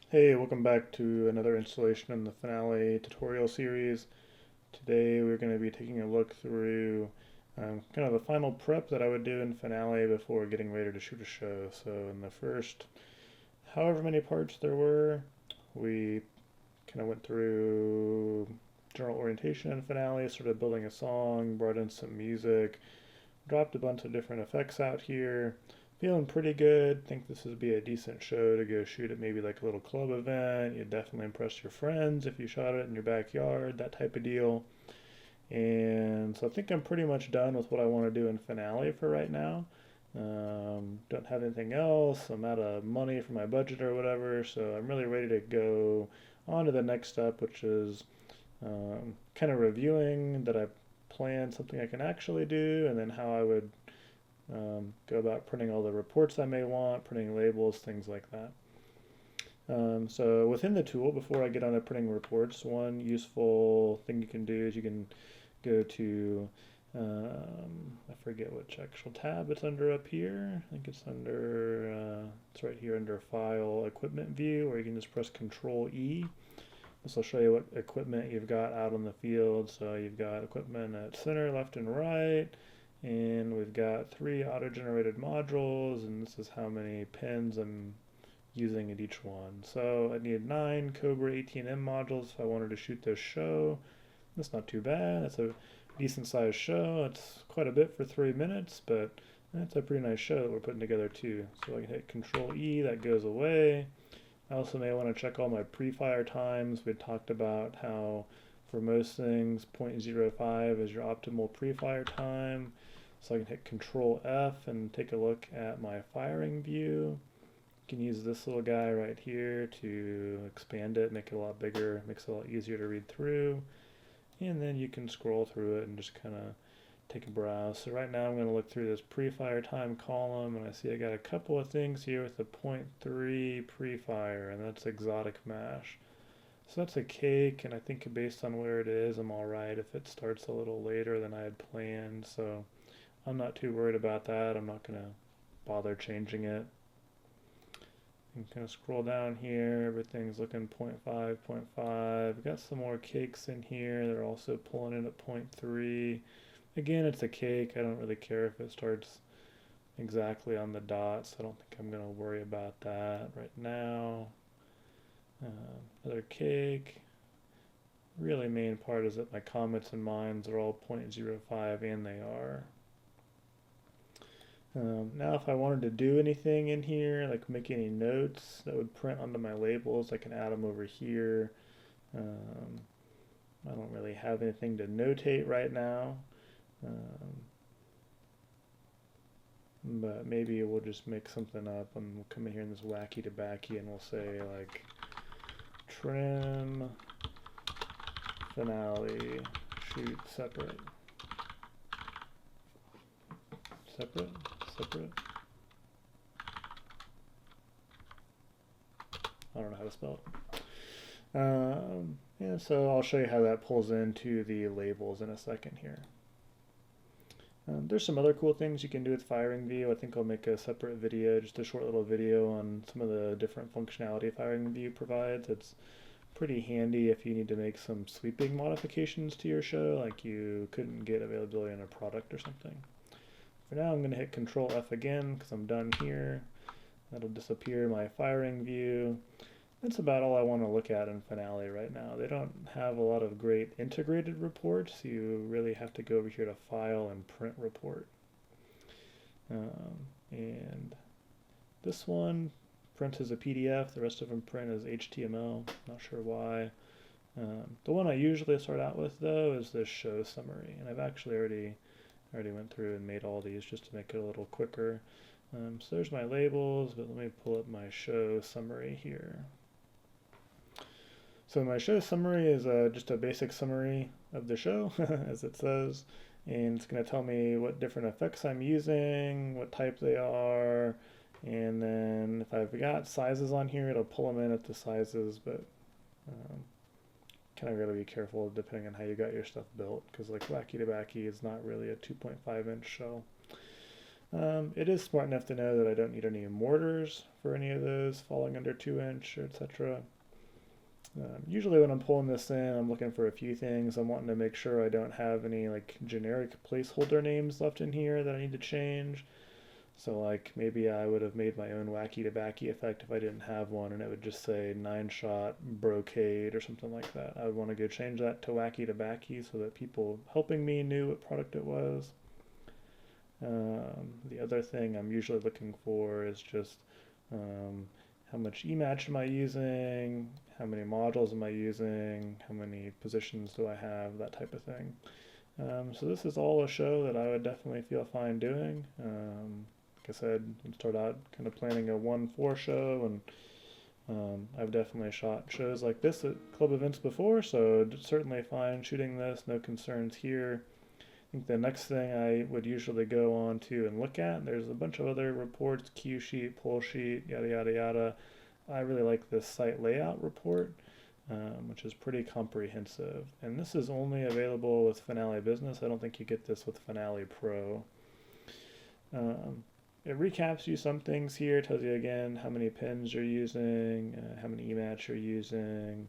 Hey, welcome back to another installation in the Finale tutorial series. Today we're going to be taking a look through kind of the final prep that I would do in Finale before getting ready to shoot a show. So in the first however many parts there were, we kind of went through general orientation in Finale, started building a song, brought in some music, dropped a bunch of different effects out here. Feeling pretty good. Think this would be a decent show to go shoot at maybe like a little club event. You'd definitely impress your friends if you shot it in your backyard, that type of deal. And so I think I'm pretty much done with what I want to do in Finale for right now. Don't have anything else. I'm out of money for my budget or whatever, so I'm really ready to go on to the next step, which is kind of reviewing that I planned something I can actually do, and then how I would go about printing all the reports I may want, printing labels, things like that. So within the tool, before I get on to printing reports, one useful thing you can do is you can go to, I forget which actual tab it's under up here. I think it's under, it's right here under File Equipment View, or you can just press Control E. This will show you what equipment you've got out on the field. So you've got equipment at center, left, and right. And we've got 3 auto-generated modules, and this is how many pins I'm using at each one. So I need 9 Cobra 18M modules if I wanted to shoot this show. That's not too bad. That's a decent sized show. It's quite a bit for 3 minutes, but that's a pretty nice show that we're putting together too. So I can hit Control E, that goes away. I also may want to check all my pre-fire times. We talked about how for most things 0.05 is your optimal pre-fire time. So I can hit Control F and take a look at my firing view. You can use this little guy right here to expand it, make it a lot bigger, makes it a lot easier to read through. And then you can scroll through it and just kind of take a browse. So right now I'm going to look through this pre-fire time column, and I see I got a couple of things here with a zero point 0.3 pre-fire, and that's exotic mash. So that's a cake, and I think based on where it is, I'm alright if it starts a little later than I had planned. So I'm not too worried about that. I'm not going to bother changing it. You can kind of scroll down here. Everything's looking 0.5, zero point 0.5. Got some more cakes in here. They're also pulling in at zero point 0.3. Again, it's a cake. I don't really care if it starts exactly on the dots. I don't think I'm going to worry about that right now. Another cake. Really main part is that my comets and mines are all 0.05, and they are. Now if I wanted to do anything in here, like make any notes that would print onto my labels, I can add them over here. Um, I don't really have anything to notate right now, um, but maybe we'll just make something up and we'll come in here in this wacky tobacco and we'll say like trim finale shoot separate, separate, separate. I don't know how to spell it. Yeah, so I'll show you how that pulls into the labels in a second here. There's some other cool things you can do with Firing View. I think I'll make a separate video, just a short little video on some of the different functionality Firing View provides. It's pretty handy if you need to make some sweeping modifications to your show, like you couldn't get availability on a product or something. For now, I'm going to hit Control F again because I'm done here. That'll disappear my Firing View. That's about all I want to look at in Finale right now. They don't have a lot of great integrated reports. You really have to go over here to File and Print Report. And this one prints as a PDF. The rest of them print as HTML. Not sure why. The one I usually start out with though is this show summary, and I've actually already went through and made all these just to make it a little quicker. So there's my labels, but let me pull up my show summary here. So my show summary is just a basic summary of the show, as it says, and it's going to tell me what different effects I'm using, what type they are, and then if I've got sizes on here, it'll pull them in at the sizes, but kind of really be careful depending on how you got your stuff built, because like Wacky Tobacco is not really a 2.5 inch shell. It is smart enough to know that I don't need any mortars for any of those falling under 2-inch, etc. Usually when I'm pulling this in, I'm looking for a few things. I'm wanting to make sure I don't have any like generic placeholder names left in here that I need to change. So like maybe I would have made my own wacky tobacco effect if I didn't have one, and it would just say 9-shot brocade or something like that. I would want to go change that to wacky tobacco so that people helping me knew what product it was. The other thing I'm usually looking for is just um, how much eMatch am I using, how many modules am I using, how many positions do I have, that type of thing. So this is all a show that I would definitely feel fine doing. Like I said, you start out kind of planning a 1-4 show, and I've definitely shot shows like this at club events before, so certainly fine shooting this, no concerns here. I think the next thing I would usually go on to and look at, there's a bunch of other reports, cue sheet, pull sheet, yada yada yada. I really like this site layout report, which is pretty comprehensive. And this is only available with Finale Business. I don't think you get this with Finale Pro. It recaps you some things here, tells you again how many pins you're using, how many eMatch you're using.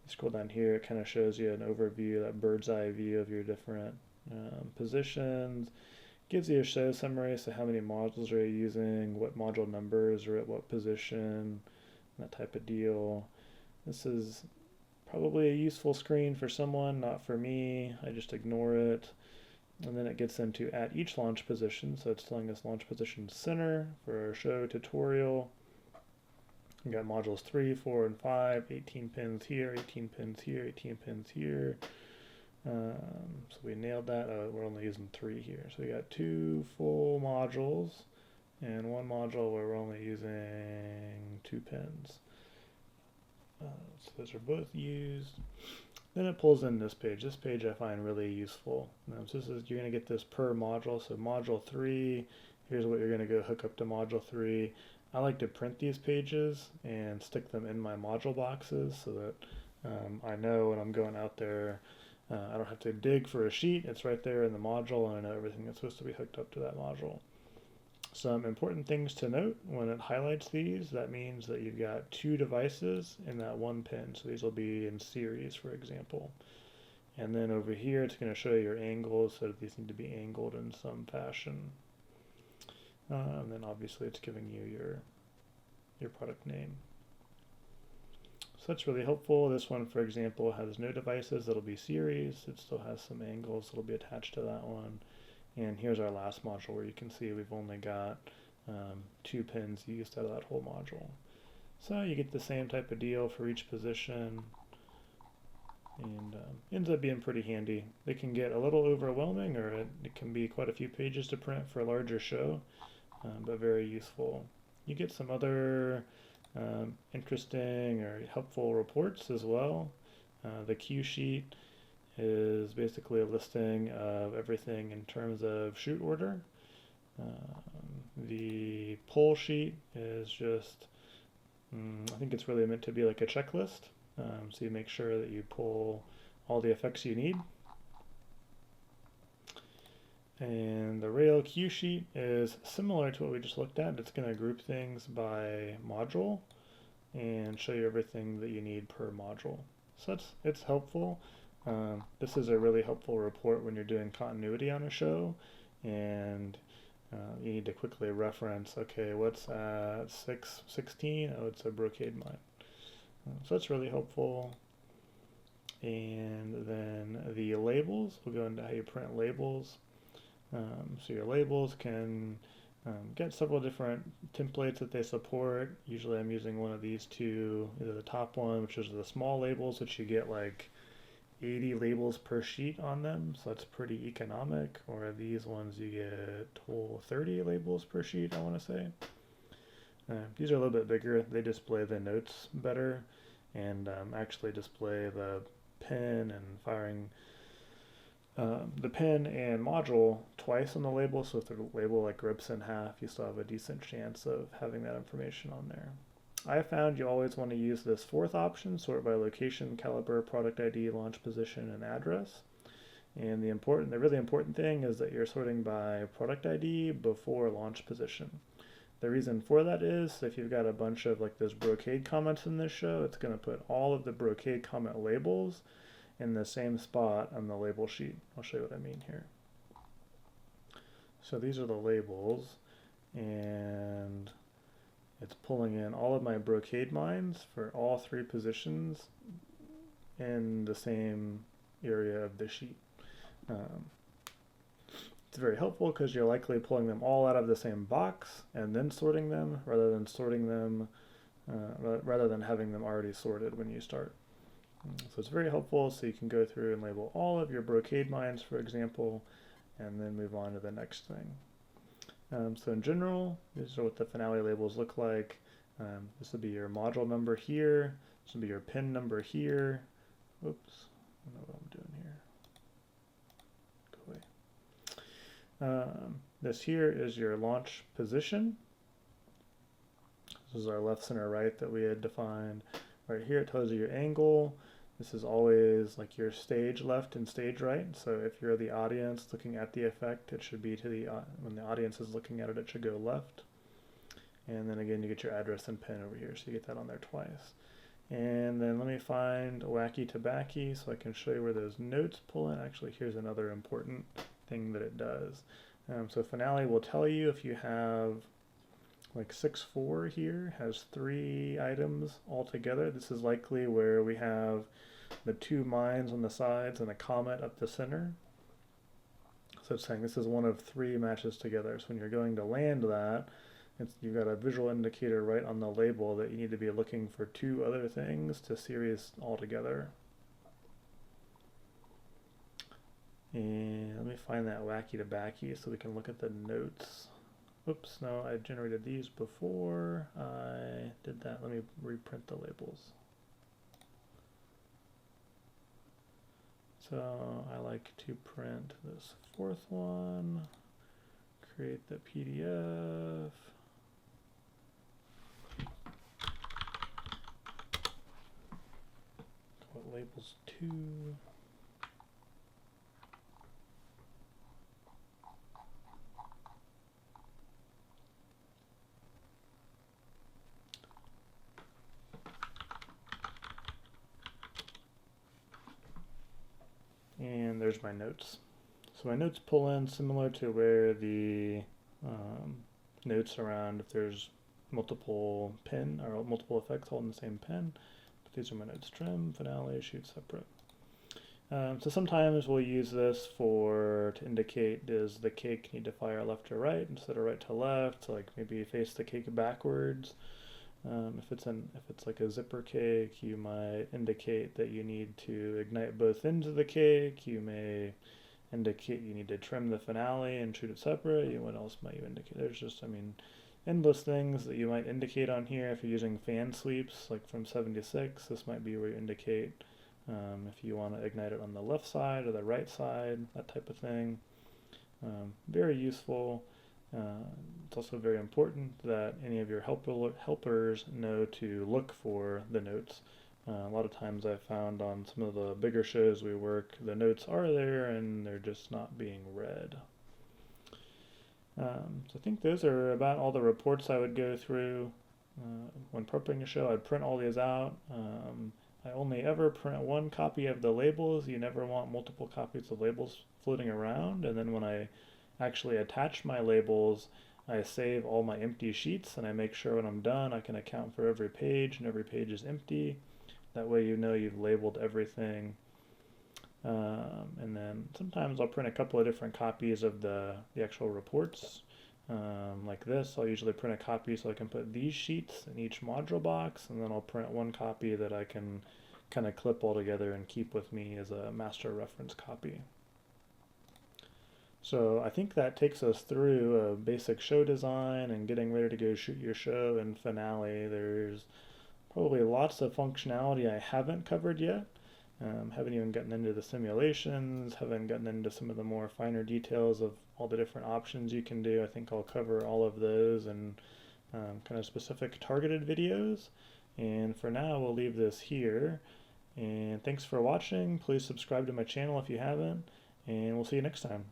You scroll down here, it kind of shows you an overview, that bird's eye view of your different positions. Gives you a show summary, so how many modules are you using, what module numbers are at what position, that type of deal. This is probably a useful screen for someone, not for me. I just ignore it. And then it gets into at each launch position, so it's telling us launch position center for our show tutorial. We got modules 3, 4, and 5, 18 pins here, 18 pins here, 18 pins here. So we nailed that. We're only using 3 here. So we got 2 full modules and 1 module where we're only using 2 pins. So those are both used. Then it pulls in this page. This page I find really useful. So this is, you're going to get this per module. So module 3, here's what you're going to go hook up to module 3. I like to print these pages and stick them in my module boxes so that I know when I'm going out there, I don't have to dig for a sheet. It's right there in the module, and I know everything that's supposed to be hooked up to that module. Some important things to note when it highlights these, that means that you've got 2 devices in that 1 pin. So these will be in series, for example. And then over here, it's going to show you your angles, so these need to be angled in some fashion. And then obviously it's giving you your product name. So that's really helpful. This one, for example, has no devices. That'll be series. It still has some angles that'll be attached to that one. And here's our last module where you can see we've only got 2 pins used out of that whole module. So you get the same type of deal for each position, and ends up being pretty handy. They can get a little overwhelming, or it can be quite a few pages to print for a larger show, but very useful. You get some other interesting or helpful reports as well. The cue sheet is basically a listing of everything in terms of shoot order. The pull sheet is just, I think it's really meant to be like a checklist. So you make sure that you pull all the effects you need. And the rail cue sheet is similar to what we just looked at. It's going to group things by module and show you everything that you need per module. So it's helpful. This is a really helpful report when you're doing continuity on a show, and you need to quickly reference, okay, what's at 6:16? Oh, it's a brocade mine. So that's really helpful. And then the labels, we'll go into how you print labels. So your labels can get several different templates that they support. Usually I'm using one of these 2, either the top one, which is the small labels, which you get like 80 labels per sheet on them, so that's pretty economic. Or these ones you get whole 30 labels per sheet, I want to say. These are a little bit bigger. They display the notes better and actually display the pin and firing the pin and module twice on the label, so if the label like rips in half, you still have a decent chance of having that information on there. I found you always want to use this 4th option, sort by location, caliber, product ID, launch position, and address. And the really important thing is that you're sorting by product ID before launch position. The reason for that is if you've got a bunch of like those Brocade comments in this show, it's going to put all of the Brocade comment labels in the same spot on the label sheet. I'll show you what I mean here. So these are the labels, and it's pulling in all of my Brocade mines for all 3 positions in the same area of the sheet. It's very helpful because you're likely pulling them all out of the same box and then sorting them rather than having them already sorted when you start. So it's very helpful, so you can go through and label all of your Brocade mines, for example, and then move on to the next thing. So in general, these are what the Finale labels look like. This will be your module number here. This will be your pin number here. Oops, I don't know what I'm doing here. Go away. This here is your launch position. This is our left, center, right that we had defined. Right here it tells you your angle. This is always like your stage left and stage right. So if you're the audience looking at the effect, it should be to the, when the audience is looking at it, it should go left. And then again, you get your address and pin over here. So you get that on there twice. And then let me find Wacky Tobacco so I can show you where those notes pull in. Actually, here's another important thing that it does. So Finale will tell you if you have like 6.4 here has 3 items all together. This is likely where we have the 2 mines on the sides and a comet up the center. So it's saying this is one of 3 matches together. So when you're going to land that, you've got a visual indicator right on the label that you need to be looking for 2 other things to series all together. And let me find that Wacky Tobacco so we can look at the notes. Oops, no, I generated these before I did that. Let me reprint the labels. So I like to print this 4th one, create the PDF. What labels 2? And there's my notes. So my notes pull in similar to where the notes around if there's multiple pin or multiple effects all in the same pin. But these are my notes: trim, finale, shoot separate. So sometimes we'll use this to indicate, does the cake need to fire left or right instead of right to left? So like maybe face the cake backwards. If it's like a zipper cake, you might indicate that you need to ignite both ends of the cake. You may indicate you need to trim the finale and shoot it separate. What else might you indicate? There's just, endless things that you might indicate on here. If you're using fan sweeps, like from 76, this might be where you indicate if you want to ignite it on the left side or the right side, that type of thing. Very useful. It's also very important that any of your helpers know to look for the notes. A lot of times I've found on some of the bigger shows we work, the notes are there and they're just not being read. So I think those are about all the reports I would go through. When prepping a show, I'd print all these out. I only ever print 1 copy of the labels. You never want multiple copies of labels floating around. And then when I actually attach my labels, I save all my empty sheets and I make sure when I'm done I can account for every page and every page is empty. That way you know you've labeled everything. And then sometimes I'll print a couple of different copies of the actual reports. Like this, I'll usually print a copy so I can put these sheets in each module box, and then I'll print 1 copy that I can kind of clip all together and keep with me as a master reference copy. So I think that takes us through a basic show design and getting ready to go shoot your show and finale. There's probably lots of functionality I haven't covered yet. Haven't even gotten into the simulations, haven't gotten into some of the more finer details of all the different options you can do. I think I'll cover all of those in kind of specific targeted videos. And for now, we'll leave this here. And thanks for watching. Please subscribe to my channel if you haven't. and we'll see you next time.